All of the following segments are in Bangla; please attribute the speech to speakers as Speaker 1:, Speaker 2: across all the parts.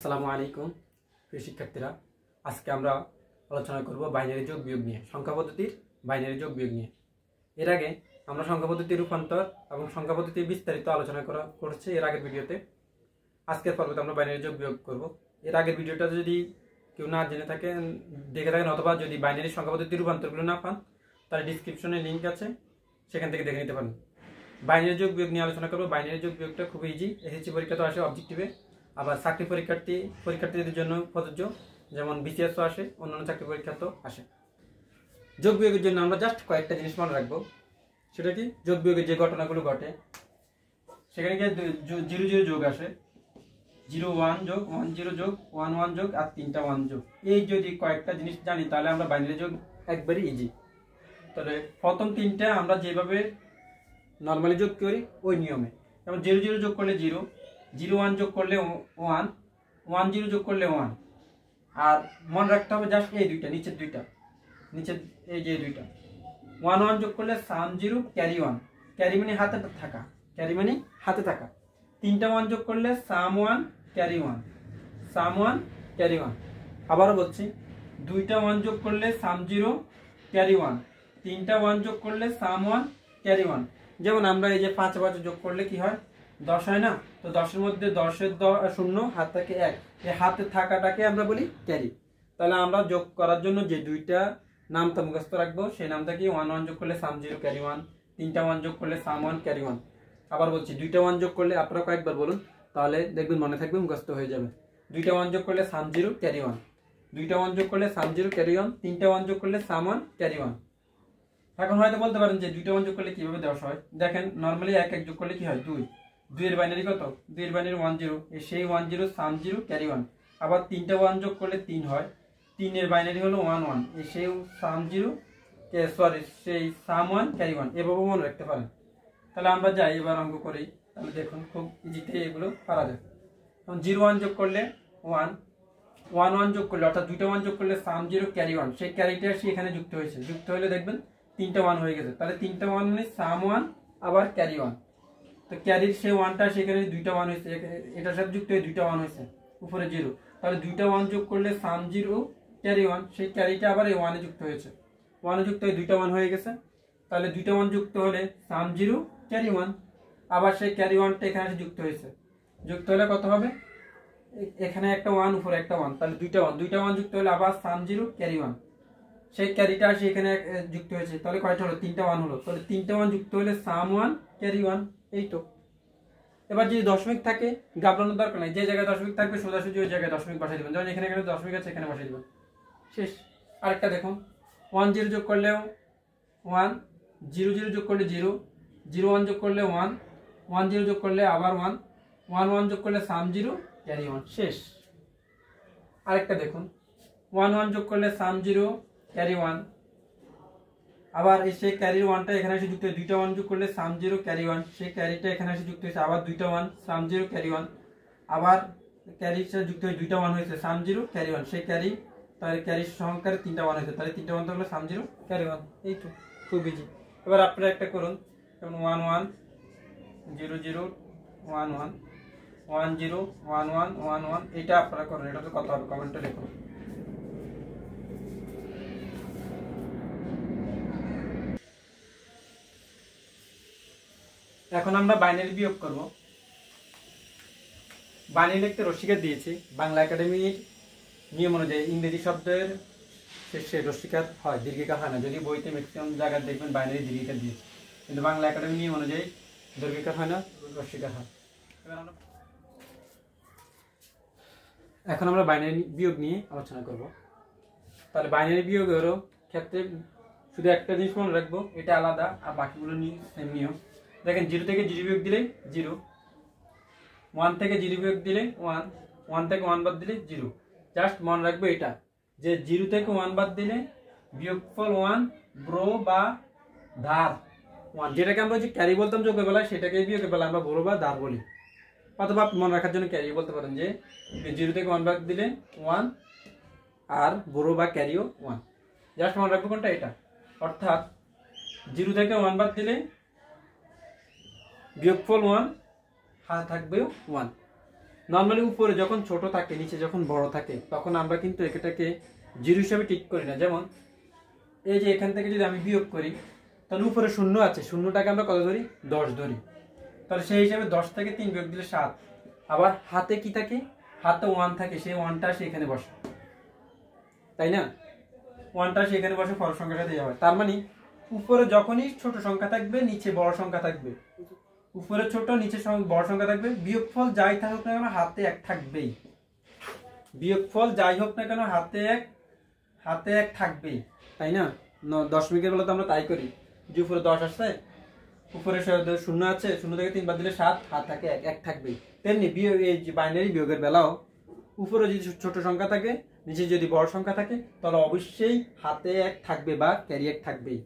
Speaker 1: আসসালামু আলাইকুম প্রিয় শিক্ষার্থীরা, আজকে আমরা আলোচনা করব বাইনারি যোগ বিয়োগ নিয়ে, সংখ্যা পদ্ধতির বাইনারি যোগ বিয়োগ নিয়ে। এর আগে আমরা সংখ্যা পদ্ধতির রূপান্তর এবং সংখ্যা পদ্ধতির বিস্তারিত আলোচনা করেছি এর আগের ভিডিওতে। আজকের পর্বতে আমরা বাইনারি যোগ বিয়োগ করব। এর আগের ভিডিওটা যদি কেউ না জেনে থাকেন, দেখে থাকেন, অথবা যদি বাইনারি সংখ্যা পদ্ধতির রূপান্তরগুলো না পান, তাহলে ডিসক্রিপশনে লিঙ্ক আছে, সেখান থেকে দেখে নিতে পারেন। বাইনারি যোগ বিয়োগ নিয়ে আলোচনা করব। বাইনারি যোগ বিয়োগটা খুব ইজি, এসএসসি পরীক্ষা তো আসে অবজেক্টিভে, আবার চাকরি পরীক্ষার্থীদের জন্য প্রযোজ্য, যেমন বিসিএসও আসে, অন্যান্য চাকরি পরীক্ষাতেও আসে। যোগ বিয়োগের জন্য আমরা জাস্ট কয়েকটা জিনিস মনে রাখবো। সেটা কি, যোগ বিয়োগের যে ঘটনাগুলো ঘটে সেখানে গিয়ে 0 0 যোগ আসে, 0 1 যোগ 1 0 যোগ 1 1 যোগ আর 3টা 1 যোগ। এই যদি কয়েকটা জিনিস জানি তাহলে আমরা বাইনারি যোগ একবারই ইজি। তাহলে প্রথম 3টা আমরা যেভাবে নর্মালি যোগ করি ওই নিয়মে, যেমন 0 0 যোগ করলে 0, 0 1 যোগ করলে 1, 1 0 যোগ করলে 1। আর মনে রাখতে হবে জাস্ট এই দুইটা, নিচের এই যে দুইটা 1 1 যোগ করলে সাম 0 ক্যারি 1, ক্যারি মানে হাতে থাকা, 3টা 1 যোগ করলে সাম 1 ক্যারি 1, সাম 1 ক্যারি 1। আবারও বলছি, 2টা 1 যোগ করলে সাম 0 ক্যারি 1, 3টা 1 যোগ করলে সাম 1 ক্যারি 1। যেমন আমরা এই যে 5 5 যোগ করলে কি হয়, 10 হয় না? তো 10-এর মধ্যে 10-এর 0 হাত থাকে 1, এই হাতে থাকাটাকে আমরা বলি ক্যারি। তাহলে আমরা যোগ করার জন্য যে দুইটা নামটা মুখস্থ রাখবো, সেই নামটা কি, 1 1 যোগ করলে সাম 0 ক্যারি 1, 3টা 1 যোগ করলে সাম 1 ক্যারি 1। আবার বলছি, 2টা 1 যোগ করলে, আপনারা কয়েকবার বলুন তাহলে দেখবেন মনে থাকবে, মুখস্থ হয়ে যাবে। 2টা 1 যোগ করলে সাম 0 ক্যারি 1, 2টা 1 যোগ করলে সাম 0 ক্যারি 1, 3টা 1 যোগ করলে সাম 1 ক্যারি 1। এখন হয়তো বলতে পারেন যে 2টা 1 যোগ করলে কিভাবে দেওয়া হয়। দেখেন, নরমালি 1 1 যোগ করলে কি হয়, 2, 2 এর বাইনারি কত, 2 এর বাইনারি 1 0, সেই 1 0 সাম 0 ক্যারি 1। আবার 3টা 1 যোগ করলে 3 হয়, 3 এর বাইনারি হলো 1 1, সেই সাম 0 সেই সাম 1 ক্যারি 1। এভাবে মনে রাখতে পারেন। তাহলে আমরা যাই এবার অঙ্ক করি, তাহলে দেখুন খুব ইজিতে এগুলো পারা যায়। এখন 0 1 যোগ করলে 1, 1 1 যোগ করলে, অর্থাৎ 2টা 1 যোগ করলে সাম 0 ক্যারি 1, সেই ক্যারিটা এখানে যুক্ত হয়েছে, যুক্ত হলে দেখবেন 3টা 1 হয়ে গেছে। তাহলে 3টা 1 মানে সাম 1 আবার ক্যারি 1। তো ক্যারির সেই 1টা সেখানে 2টা 1 হয়েছে, এটার সাথে যুক্ত হয়ে 2টা 1 হয়েছে, উপরে 0। তাহলে 2টা 1 যোগ করলে সাম 0 ক্যারি 1, সেই ক্যারিটা আবার এই 1 এ যুক্ত হয়েছে, 1 এ যুক্ত হয়ে 2টা 1 হয়ে গেছে। তাহলে 2টা 1 যুক্ত হলে সাম 0 ক্যারি 1, আবার সেই ক্যারি 1টা এখানে যুক্ত হয়েছে, যুক্ত হলে কত হবে, এখানে একটা 1 উপরে একটা 1, তাহলে 2টা 1 যুক্ত হলে আবার সাম 0 ক্যারি 1, সেই ক্যারিটা আসে এখানে যুক্ত হয়েছে। তাহলে কয়টা হলো, 3টা 1 হলো। তাহলে 3টা 1 যুক্ত হলে সাম 1 ক্যারি 1, এই তো। এবার যদি দশমিক থাকে, ঘাবড়ানোর দরকার নাই, যে জায়গায় দশমিক থাকবে সোজাসুজি ওই জায়গায় দশমিক বসাই দিবেন। যেমন এখানে দশমিক আছে, এখানে বসাই দিবেন, শেষ। আরেকটা দেখুন, 1 0 যোগ করলেও 1, 0 0 যোগ করলে 0, 0 1 যোগ করলে 1, 1 0 যোগ করলে আবার 1, 1 1 যোগ করলে সাম 0 ক্যারি 1, শেষ। আরেকটা দেখুন, 1 1 যোগ করলে সাম 0 ক্যারি 1, আবার সেই ক্যারির 1টা এখানে এসে যুক্ত হয়ে 2টা 1 যোগ করলে সাম 0 ক্যারি 1, সেই ক্যারিটা এখানে এসে যুক্ত হয়েছে, আবার 2টা 1 সাম 0 ক্যারি 1, আবার ক্যারির সাথে যুক্ত হয়ে 2টা 1 হয়েছে, সাম 0 ক্যারি 1, সেই ক্যারি, তাহলে ক্যারির সংখ্যার 3টা 1 হয়েছে, তাহলে 3টা 1 থাকলে সাম 0 ক্যারি 1, এই তো, খুব ইজি। এবার আপনারা একটা করুন, যেমন 1 1 0 0 1 1 1 0 1 1 1 1, এটা আপনারা করুন। এটা তো কত হবে, কমেন্টে লিখুন। এখন আমরা বাইনারি বিয়োগ করব। বাইনারি লিখতে রসিকার দিয়েছি, বাংলা একাডেমির নিয়ম অনুযায়ী ইংরেজি শব্দের শেষে রসিকার হয়, দীর্ঘিকার হয় না। যদি বইতে ম্যাক্সিমাম জায়গায় দেখবেন বাইনারি দীর্ঘিকার দিয়েছে, কিন্তু বাংলা একাডেমির নিয়ম অনুযায়ী দীর্ঘিকার হয় না, রসিকার হয়। এখন আমরা বাইনারি বিয়োগ নিয়ে আলোচনা করব। তাহলে বাইনারি বিয়োগেরও ক্ষেত্রে শুধু একটা জিনিস মনে রাখবো, এটা আলাদা, আর বাকিগুলো সেম নিয়ম। দেখেন, 0 থেকে 0 বিয়োগ দিলে 0, 1 থেকে 0 বিয়োগ দিলে 1, 1 থেকে 1 বাদ দিলে 0। জাস্ট মনে রাখবো এটা, যে 0 থেকে 1 বাদ দিলে বিয়োগফল 1, ব্রো বা ধার 1, যেটাকে আমরা যে ক্যারি বলতাম যোগের বেলায়, সেটাকে বিয়োগের বেলায় আমরা ব্রো বা ধার বলি। অথবা মনে রাখার জন্য ক্যারি বলতে পারেন, যে 0 থেকে 1 বাদ দিলে 1, আর ব্রো বা ক্যারিও 1। জাস্ট মনে রাখবো কোনটা, এটা। অর্থাৎ 0 থেকে 1 বাদ দিলে বিয়োগফল 1, হাতে থাকবে 1। নর্মালি উপরে যখন ছোট থাকে নিচে যখন বড় থাকে তখন আমরা কিন্তু এটাকে জিরো হিসাবে ঠিক করি না। যেমন এই যে এখান থেকে যদি আমি বিয়োগ করি তাহলে উপরে শূন্য আছে, শূন্যটাকে আমরা কত ধরি? 10 ধরি। তাহলে সেই হিসাবে 10 থেকে 3 বিয়োগ দিলে 7। আবার হাতে কি থাকে? হাতে 1 থাকে, সেই 1টা আসে এখানে বসে, তাই না? 1টা আসে এখানে বসে বড় সংখ্যাটা দেওয়া হয়। তার মানে উপরে যখনই ছোট সংখ্যা থাকবে নিচে বড় সংখ্যা থাকবে, উপরে ছোট নিচে বড় সংখ্যা থাকবে, বিয়োগফল যাই থাকুক না কেন হাতে 1 থাকবেই। বিয়োগফল যাই হোক না কেন হাতে 1 থাকবেই, তাই না? দশমিকের বেলা তো আমরা তাই করি যে উপরে 10 আসছে, উপরে 0 আছে, 0 থেকে 3 বাদ দিলে 7, হাত থাকে 1 থাকবেই। তেমনি বিয়োগ, এই যে বাইনারি বিয়োগের বেলাও উপরে যদি ছোট সংখ্যা থাকে নিচে যদি বড় সংখ্যা থাকে তাহলে অবশ্যই হাতে 1 থাকবে বা ক্যারি 1 থাকবেই।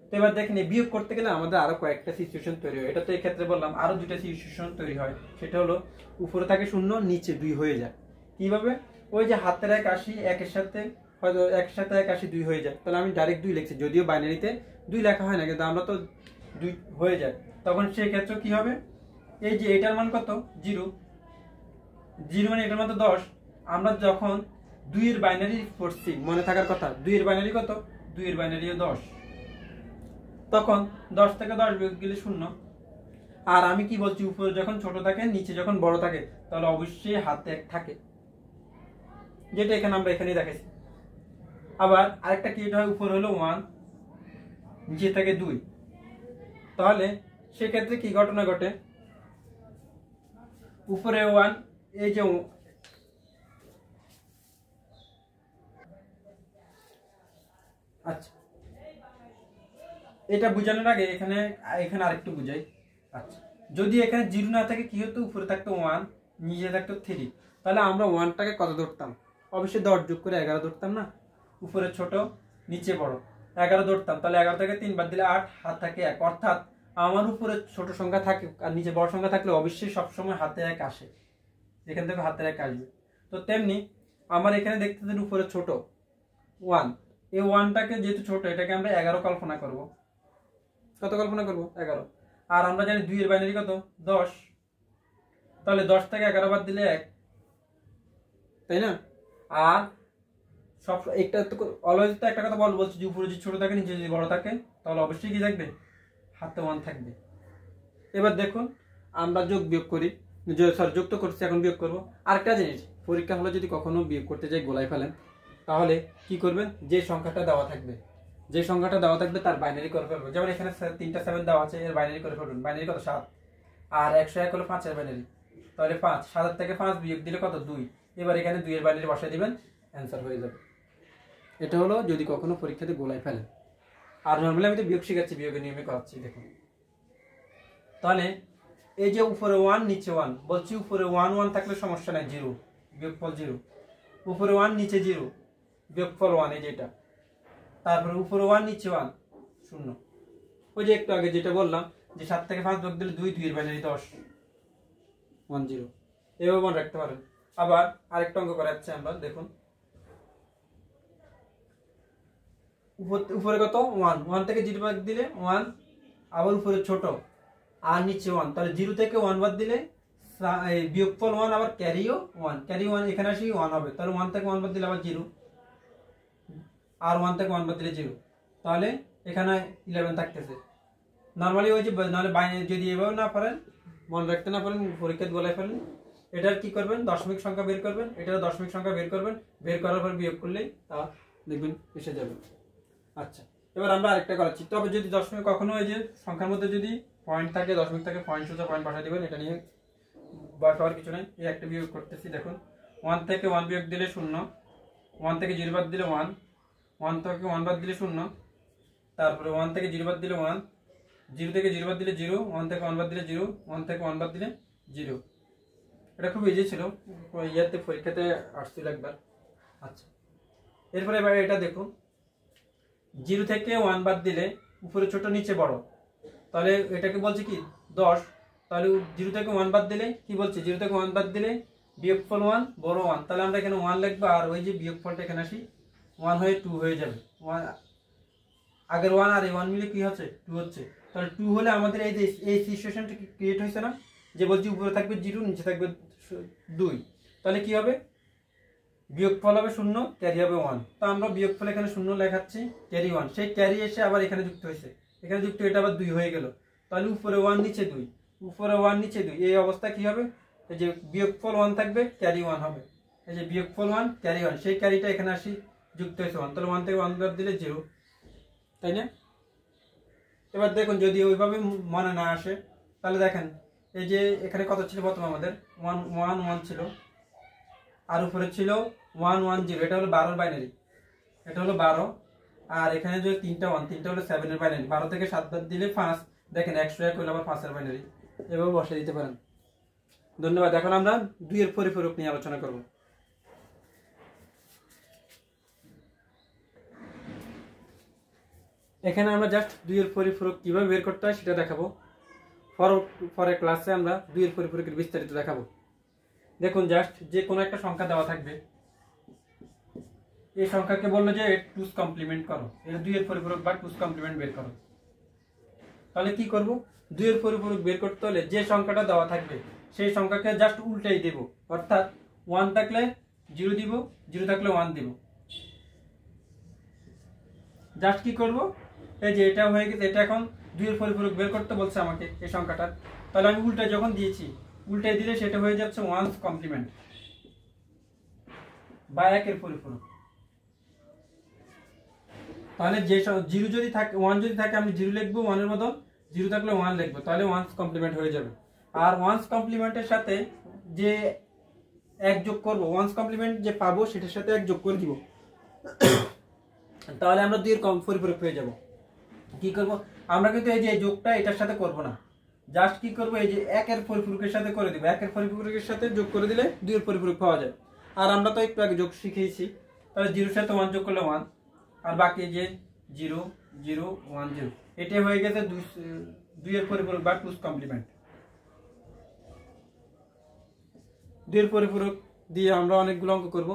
Speaker 1: তো এবার দেখেন বিয়োগ করতে গেলে আমাদের আরো কয়েকটা সিচুয়েশন তৈরি হয়। এটা তো এই ক্ষেত্রে বললাম আরো দুটো সিচুয়েশন তৈরি হয়। সেটা হলো উপরে থাকে 0 নিচে 2 হয়ে যায়। কিভাবে? ওই যে হাতের 1 80 একের সাথে হয়তো 1 সাথে 1 80 2 হয়ে যায়, তাহলে আমি ডাইরেক্ট 2 লিখছি, যদিও বাইনারিতে 2 লেখা হয় না কিন্তু আমরা তো 2 হয়ে যায়। তখন সেই ক্ষেত্রে কি হবে? এই যে এটার মান কত? 0, 0 মানে এটার মান তো 10। আমরা যখন 2 এর বাইনারি পড়ছি, মনে থাকার কথা 2 এর বাইনারি কত? 2 এর বাইনারিও 10। তখন 10 থেকে 10 বিয়োগ দিলে 0। আর আমি কি বলছি? উপরে যখন ছোট থাকে নিচে যখন বড় থাকে তাহলে অবশ্যই হাতে 1 থাকে, যেটা এখানে আমরা এখানেই দেখাইছি। আবার আরেকটা কি হয়? উপরে হলো 1 নিচে থাকে 2, তাহলে সেক্ষেত্রে কি ঘটনা ঘটে? উপরে 1, এই যে আচ্ছা এটা বোঝানোর আগে এখানে আরেকটু বুঝাই। আচ্ছা, যদি এখানে 0 না থাকে কি হতো? উপরে থাকতো 1 নিচে থাকতো 3, তাহলে আমরা 1টাকে কত ধরতাম? অবশ্যই 10 যোগ করে 11 ধরতাম না? উপরে ছোট নিচে বড় 11 ধরতাম, তাহলে 11 থেকে 3 বাদ দিলে 8, হাত থাকে 1। অর্থাৎ আমার উপরে ছোট সংখ্যা থাকে আর নিচে বড় সংখ্যা থাকলে অবশ্যই সবসময় হাতে 1 আসে, এখান থেকে হাতে 1 আসবে। তো তেমনি আমার এখানে দেখতে দেন উপরে ছোট 1, এই 1টাকে যেহেতু ছোট এটাকে আমরা 11 কল্পনা করব। কত কল্পনা করব? 11। আর আমরা জানি 2 এর বাইনারি কত? 10, তাহলে 10 থেকে 11 বাদ দিলে 1, তাই না? আর সব একটা তো অলওয়েজ তো একটা কথা বলছি যে উপরে যদি ছোট থাকে নিচে যদি বড় থাকে তাহলে অবশ্যই কি থাকবে? হাতে 1 থাকবে। এবার দেখুন আমরা যোগ বিয়োগ করি, যোগ তো করছি, এখন বিয়োগ করব। আরেকটা জিনিস, পরীক্ষা হলে যদি কখনো বিয়োগ করতে যাই গোলাই ফেলেন তাহলে কি করবেন? যে সংখ্যাটা দেওয়া থাকবে তার বাইনারি করে ফেলবেন। যেমন এখানে 3টা 7 দেওয়া আছে, এর বাইনারি করে ফেলবেন। বাইনারি কত? 7। আর 101 হলো 5 এর বাইনারি, তাহলে 5, 7 থেকে 5 বিয়োগ দিলে কত? 2। এবার এখানে 2 এর বাইনারি বসাই দিবেন, অ্যান্সার হয়ে যাবে। এটা হলো যদি কখনো পরীক্ষাতে গোলাই ফেলেন। আর নরমালি আমি তো বিয়োগ শিখাচ্ছি, বিয়োগের নিয়মে করাচ্ছি। দেখুন তাহলে এই যে উপরে 1 নিচে 1 বলছি, উপরে 1 1 থাকলে সমস্যা নাই, 0 বিয়োগফল 0। উপরে 1 নিচে 0 বিয়োগফল 1, এই যেটা। তারপরে উপরে 1 নিচে 1 0। ওই যে একটু আগে যেটা বললাম যে 7 থেকে 5 যোগ দিলে 2, 2 এর বাইনারি 10, 1 0। এভাবে মনে রাখতে পারেন। আবার আরেকটা অঙ্ক করাচ্ছি আমরা, দেখুন উপরে কত? 1, 1 থেকে 0 বাদ দিলে 1, আবার উপরে ছোট আর নিচে 1, তাহলে 0 থেকে 1 বাদ দিলে বিয়োগফল 1, আবার ক্যারিও 1, ক্যারি 1 এখানে আসি 1 হবে, তাহলে 1 থেকে 1 বাদ দিলে আবার 0, আর 1 থেকে 1 বাদ দিলে 0, তাহলে এখানে 11 থাকতেছে। নরমালি ওই যে নাহলে যদি এভাবে না পারেন, মনে রাখতে না পারেন, পরীক্ষায় বলে ফেলেন, এটার কি করবেন? দশমিক সংখ্যা বের করবেন, এটার দশমিক সংখ্যা বের করবেন, বের করার পর বিয়োগ করলেই তা দেখবেন এসে যাবে। আচ্ছা, এবার আমরা আরেকটা করাচ্ছি। তবে যদি দশমিক কখনো এই যে সংখ্যার মধ্যে যদি পয়েন্ট থাকে, দশমিক থাকে, পয়েন্ট সোজা পয়েন্ট বসাই দিবেন, এটা নিয়ে ভয় পাওয়ার কিছু নেই। এই একটা বিয়োগ করতেছি, দেখুন 1 থেকে 1 বিয়োগ দিলে 0, 1 থেকে 0 বাদ দিলে 1, 1 থেকে 1 বাদ দিলে 0, তারপরে 1 থেকে 0 বাদ দিলে 1, 0 থেকে 0 বাদ দিলে 0, 1 থেকে 1 বাদ দিলে 0, 1 থেকে 1 বাদ দিলে 0। এটা খুব ইজি ছিল, ইয়াতে পরীক্ষাতে আসছিল একবার। আচ্ছা, এরপরে এবার এটা দেখুন 0 থেকে 1 বাদ দিলে উপরে ছোট নিচে বড়, তাহলে এটাকে বলছে কি? 10। তাহলে 0 থেকে 1 বাদ দিলে কি বলছে? 0 থেকে 1 বাদ দিলে বিয়োগফল 1 বড় 1, তাহলে আমরা এখানে 1 লিখবো, আর ওই যে বিয়োগফলটা এখানে আসি 1 হয়ে 2 হয়ে যাবে। আগের 1 আর এই 1 মিলে কি হচ্ছে? 2 হচ্ছে। তাহলে 2 হলে আমাদের এই যে এই সিচুয়েশনটা ক্রিয়েট হয়েছে না, যে বলছি উপরে থাকবে 0 নিচে থাকবে 2, তাহলে কি হবে বিয়োগফল হবে 0, ক্যারি হবে 1। তো আমরা বিয়োগফল এখানে 0 লেখাচ্ছি, ক্যারি 1, সেই ক্যারি এসে আবার এখানে যুক্ত হয়েছে, এখানে যুক্ত এটা আবার 2 হয়ে গেল। তাহলে উপরে 1 নিচে 2, উপরে 1 নিচে 2, এই অবস্থা কি হবে, এই যে বিয়োগফল 1 থাকবে, ক্যারি 1 হবে, এই যে বিয়োগফল 1 ক্যারি 1, সেই ক্যারিটা এখানে আসি যুক্ত হয়েছে 1, তাহলে 1 থেকে 1 বাদ দিলে 0, তাই না? এবার দেখুন যদি ওইভাবে মনে না আসে তাহলে দেখেন এই যে এখানে কত ছিল প্রথমে আমাদের 1 1 1 ছিল, আর উপরে ছিল 1 1 0, এটা হলো 12 এর বাইনারি, এটা হলো 12, আর এখানে যে তিনটা 1, তিনটা হলো 7 এর বাইনারি, 12 থেকে 7 বাদ দিলে 5, দেখেন 101 হলো আবার 5 এর বাইনারি, এভাবে বসে দিতে পারেন। ধন্যবাদ। এখন আমরা 2 এর পরিপূরক নিয়ে আলোচনা করব। এখানে আমরা জাস্ট 2 এর পরিপূরক কিভাবে বের করতে হয় সেটা দেখাবো। পরের ক্লাসে আমরা 2 এর পরিপূরকের বিস্তারিত দেখাবো। দেখুন জাস্ট যে কোনো একটা সংখ্যা দেওয়া থাকবে, এই সংখ্যাকে বললো যে 2's কমপ্লিমেন্ট করো, এটা 2 এর পরিপূরক বা 2's কমপ্লিমেন্ট বের করো। তাহলে কি করব, 2 এর পরিপূরক বের করতে হলে যে সংখ্যাটা দেওয়া থাকবে সেই সংখ্যাকে জাস্ট উল্টাই দেব, অর্থাৎ 1 থাকলে 0 দিব, 0 থাকলে 1 দিব। জাস্ট কি করব, এই যে এটা হয়ে গেছে, এটা এখন 2 এর পরিপূরক বের করতে বলছে আমাকে এই সংখ্যাটা, তাহলে আমি উল্টা যখন দিয়েছি, উল্টাই দিলে সেটা হয়ে যাচ্ছে 1's কমপ্লিমেন্ট বা 1 এর পরিপূরক। তাহলে যে 0 যদি থাকে, 1 যদি থাকে আমি 0 লিখবো 1 এর বদল, 0 থাকলে 1 লিখবো, তাহলে 1's কমপ্লিমেন্ট হয়ে যাবে। আর 1's কমপ্লিমেন্টের সাথে যে 1 যোগ করব, 1's কমপ্লিমেন্ট যে পাবো সেটার সাথে 1 যোগ করে দিব, তাহলে আমরা 2 এর পরিপূরক পেয়ে যাব। কি করব, আমরা কিন্তু এই যে যোগটা এটার সাথে করব না, জাস্ট কি করব, এই যে 1 এর পরিপূরকের সাথে করে দিব, 1 এর পরিপূরকের সাথে যোগ করে দিলে 2 এর পরিপূরক পাওয়া যায়। আর আমরা তো একটু আগে যোগ শিখেছি, তাহলে 0 এর সাথে 1 যোগ করলে 1, আর বাকি যে 0 0 1 0, এটাই হয়ে গেছে 2 এর পরিপূরক বা 2's কমপ্লিমেন্ট। 2 এর পরিপূরক দিয়ে আমরা অনেকগুলো অঙ্ক করব,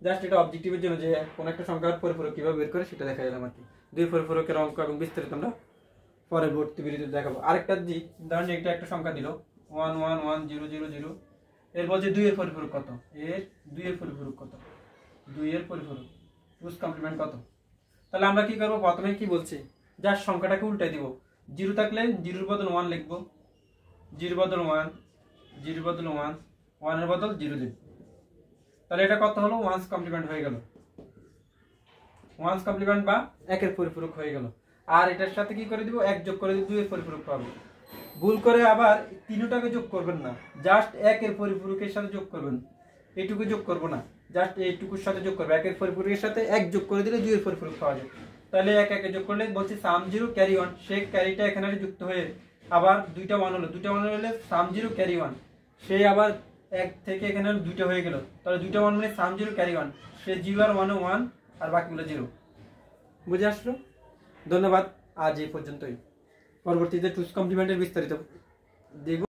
Speaker 1: জাস্ট এটা অবজেক্টিভের জন্য যে কোন একটা সংখ্যার পরিপূরক কিভাবে বের করে সেটা দেখা গেলাম আর কি। 2 এর পরিপূরকের অঙ্ক এবং বিস্তারিত আমরা পরবর্তী ভিডিওতে দেখাবো। আরেকটা ধরেন এটা একটা সংখ্যা দিল 1 1 1 0 0 0, এর বলছে 2 এর পরিপূরক কত, এর 2 এর পরিপূরক কত, 2 এর পরিপূরক 2's কমপ্লিমেন্ট কত। তাহলে আমরা কি করব, প্রথমে কি বলছি, জাস্ট সংখ্যাটাকে উল্টাই দিব, 0 থাকলে 0 এর বদল 1 লিখব, 0 এর বদল 1, 0 এর বদল 1, 1 এর বদল 0 লিখব। তাহলে এটা কত হলো, 1's কমপ্লিমেন্ট হয়ে গেল, 1's কমপ্লিমেন্ট বা 1 এর পরিপূরক হয়ে গেল। আর এটার সাথে কি করে দিব, 1 যোগ করে দিব, 2 এর পরিপূরক পাবো। ভুল করে আবার তিনটাকে যোগ করবেন না, জাস্ট 1 এর পরিপূরকের সাথে যোগ করবেন, এইটুকু যোগ করব না, জাস্ট এইটুকুর সাথে যোগ করবে, 1 এর পরিপূরকের সাথে 1 যোগ করে দিলে 2 এর পরিপূরক পাওয়া যায়। তাহলে 1 1 যোগ করলে বলছি সাম 0 ক্যারি 1, সেই ক্যারিটা এখানে যুক্ত হয়ে আবার দুইটা 1 হলো, দুইটা 1 হলে সাম 0 ক্যারি 1, সেই আবার 1 থেকে এখানে দুইটা হয়ে গেল, তাহলে দুইটা 1 মানে সাম 0 ক্যারি 1, সে 0 আর 1 1, আর বাকিগুলো 0। বুঝে আসলো? ধন্যবাদ। আজ এই পর্যন্তই, পরবর্তীতে 2's কমপ্লিমেন্টের বিস্তারিত দেখব।